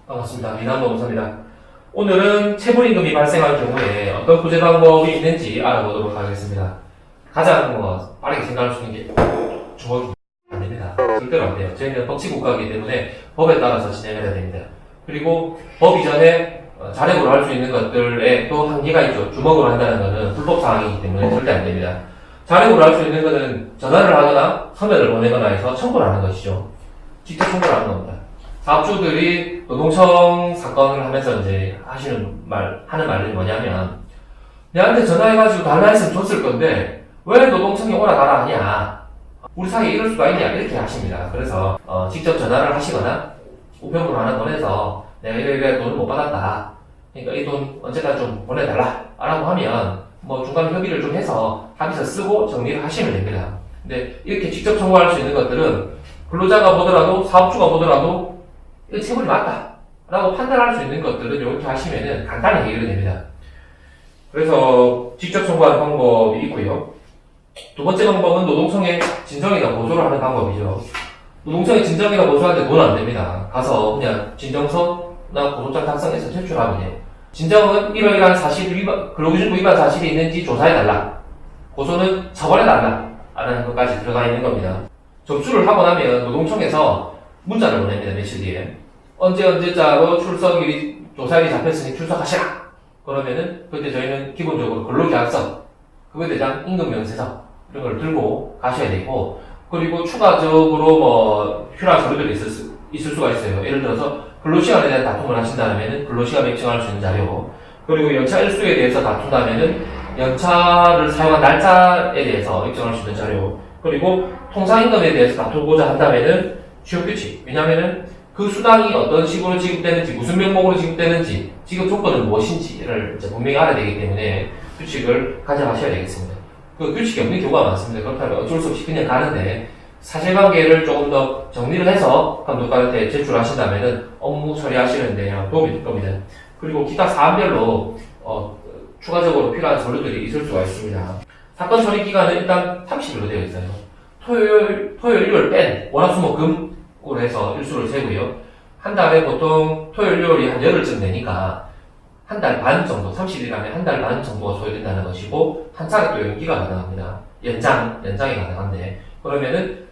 반갑습니다. 미남노무사입니다. 오늘은 체불임금이 발생할 경우에 어떤 구제 방법이 있는지 알아보도록 하겠습니다. 가장 빠르게 생각할 수 있는 게 주먹이 안 됩니다. 절대로 안 돼요. 저희는 법치국가이기 때문에 법에 따라서 진행을 해야 됩니다. 그리고 법 이전에 자력으로 할 수 있는 것들에 또 한계가 있죠. 주먹으로 한다는 것은 불법 사항이기 때문에 절대 안 됩니다. 자력으로 할 수 있는 것은 전화를 하거나 서면을 보내거나 해서 청구를 하는 것이죠. 직접 청구를 하는 겁니다. 사업주들이 노동청 사건을 하면서 이제 하는 말이 뭐냐면, 내한테 전화해가지고 달라 했으면 줬을 건데, 왜 노동청에 오라 가라 하냐? 우리 사이에 이럴 수가 있냐? 이렇게 하십니다. 그래서, 직접 전화를 하시거나, 우편으로 하나 보내서, 내가 이래 돈을 못 받았다. 그러니까 이 돈 언제까지 좀 보내달라. 라고 하면, 중간 협의를 좀 해서 합의서 쓰고 정리를 하시면 됩니다. 근데 이렇게 직접 청구할 수 있는 것들은, 근로자가 보더라도, 사업주가 보더라도, 이거 체불이 맞다 라고 판단할 수 있는 것들은 이렇게 하시면은 간단히 해결이 됩니다. 그래서 직접 청구하는 방법이 있고요. 두 번째 방법은 노동청에 진정이나 보조를 하는 방법이죠. 노동청에 진정이나 보조하는데 돈 안 됩니다. 가서 그냥 진정서나 고소장 작성해서 제출하면 돼요. 진정은 이러이러한 사실 위반, 근로기준법 위반 사실이 있는지 조사해달라. 고소는 처벌해달라. 라는 것까지 들어가 있는 겁니다. 접수를 하고 나면 노동청에서 문자를 보냅니다. 며칠 뒤에. 언제자로 출석일이, 조사일이 잡혔으니 출석하시라! 그러면은, 그때 저희는 기본적으로 근로계약서, 그거에 대한 임금명세서, 이런 걸 들고 가셔야 되고, 그리고 추가적으로 필요한 서류들이 있을 수가 있어요. 예를 들어서, 근로시간에 대한 다툼을 하신다면은, 근로시간 맥증할 수 있는 자료, 그리고 연차 일수에 대해서 다툰다면은, 연차를 사용한 날짜에 대해서 입증할 수 있는 자료, 그리고 통상임금에 대해서 다투고자 한다면은, 취업규칙. 왜냐면은 그 수당이 어떤 식으로 지급되는지, 무슨 명목으로 지급되는지, 지급 조건은 무엇인지를 이제 분명히 알아야 되기 때문에 규칙을 가져가셔야 되겠습니다. 그 규칙이 없는 경우가 많습니다. 그렇다면 어쩔 수 없이 그냥 가는데 사실관계를 조금 더 정리를 해서 감독관한테 제출하신다면은 업무 처리하시는데 도움이 될 겁니다. 그리고 기타 사안별로 추가적으로 필요한 서류들이 있을 수가 있습니다. 사건 처리 기간은 일단 30일로 되어 있어요. 토요일, 일요일 뺀 월화수목금으로 해서 일수를 세고요. 한 달에 보통 토요일, 일요일이 한 열흘쯤 되니까 한 달 반 정도, 30일이라면 한 달 반 정도가 소요된다는 것이고, 한 차례 또 연기가 가능합니다. 연장이 가능한데, 그러면은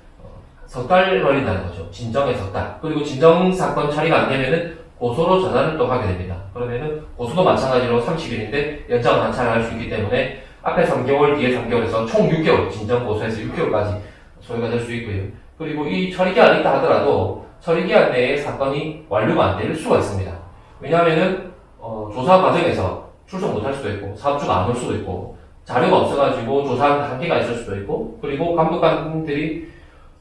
석 달 걸린다는 거죠. 진정에 석 달. 그리고 진정사건 처리가 안 되면은 고소로 전환을 또 하게 됩니다. 그러면은 고소도 마찬가지로 30일인데 연장을 한 차례 할 수 있기 때문에 앞에 3개월, 뒤에 3개월에서 총 6개월, 진정고소에서 6개월까지 소요가 될 수 있고요. 그리고 이 처리기한이 있다 하더라도 처리기한 내에 사건이 완료가 안 될 수가 있습니다. 왜냐하면은 조사 과정에서 출석 못할 수도 있고, 사업주가 안 올 수도 있고, 자료가 없어가지고 조사하는 한계가 있을 수도 있고, 그리고 감독관들이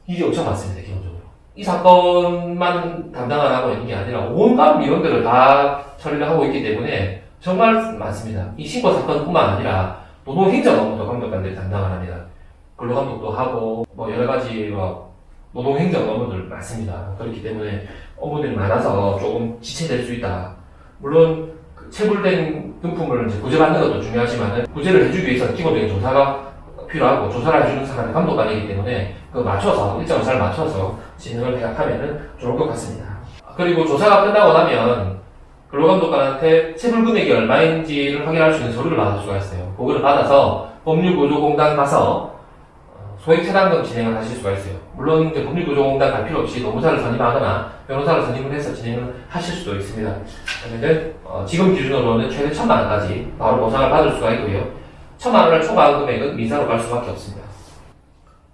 일이 엄청 많습니다. 기본적으로 이 사건만 담당 안 하고 있는 게 아니라 온갖 민원들을 다 처리를 하고 있기 때문에 정말 많습니다. 이 신고 사건뿐만 아니라 노동행정 업무도 감독관들이 담당을 합니다. 근로감독도 하고 여러 가지 노동행정 업무들 많습니다. 그렇기 때문에 업무들이 많아서 조금 지체될 수 있다. 물론 체불된 금품을 이제 구제받는 것도 중요하지만 구제를 해주기 위해서는 기본적인 조사가 필요하고, 조사를 해주는 사람이 감독관이기 때문에 일정을 잘 맞춰서 진행을 하면은 좋을 것 같습니다. 그리고 조사가 끝나고 나면 근로감독관한테 체불 금액이 얼마인지를 확인할 수 있는 서류를 받을 수가 있어요. 그거를 받아서 법률구조공단 가서 소액차단금 진행을 하실 수가 있어요. 물론 이제 법률구조공단 갈 필요 없이 노무사를 선임하거나 변호사를 선임을 해서 진행을 하실 수도 있습니다. 그런데 지금 기준으로는 최대 1,000만 원까지 바로 보상을 받을 수가 있고요. 1,000만 원을 초과한 금액은 민사로 갈 수밖에 없습니다.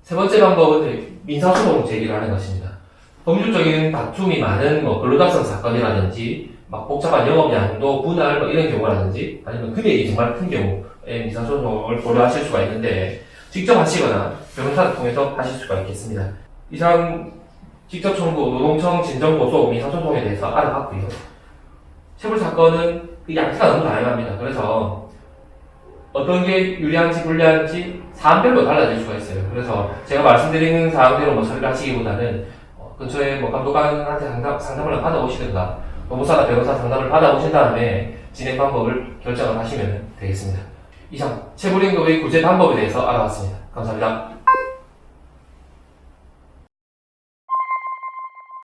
세 번째 방법은 민사소송 제기를 하는 것입니다. 법률적인 다툼이 많은 근로자성 사건이라든지 복잡한 영업양도 분할 이런 경우라든지, 아니면 금액이 정말 큰 경우에 민사소송을 고려하실 수가 있는데, 직접 하시거나 변호사를 통해서 하실 수가 있겠습니다. 이상 직접 청구, 노동청 진정고소, 민사소송에 대해서 알아봤고요. 체불 사건은 양태가 너무 다양합니다. 그래서 어떤 게 유리한지 불리한지 사안별로 달라질 수가 있어요. 그래서 제가 말씀드리는 사항대로 처리를 하시기보다는 근처에 감독관한테 상담을 받아보시든가, 노무사나 변호사 상담을 받아보신 다음에 진행 방법을 결정을 하시면 되겠습니다. 이상 체불임금의 구제 방법에 대해서 알아봤습니다. 감사합니다.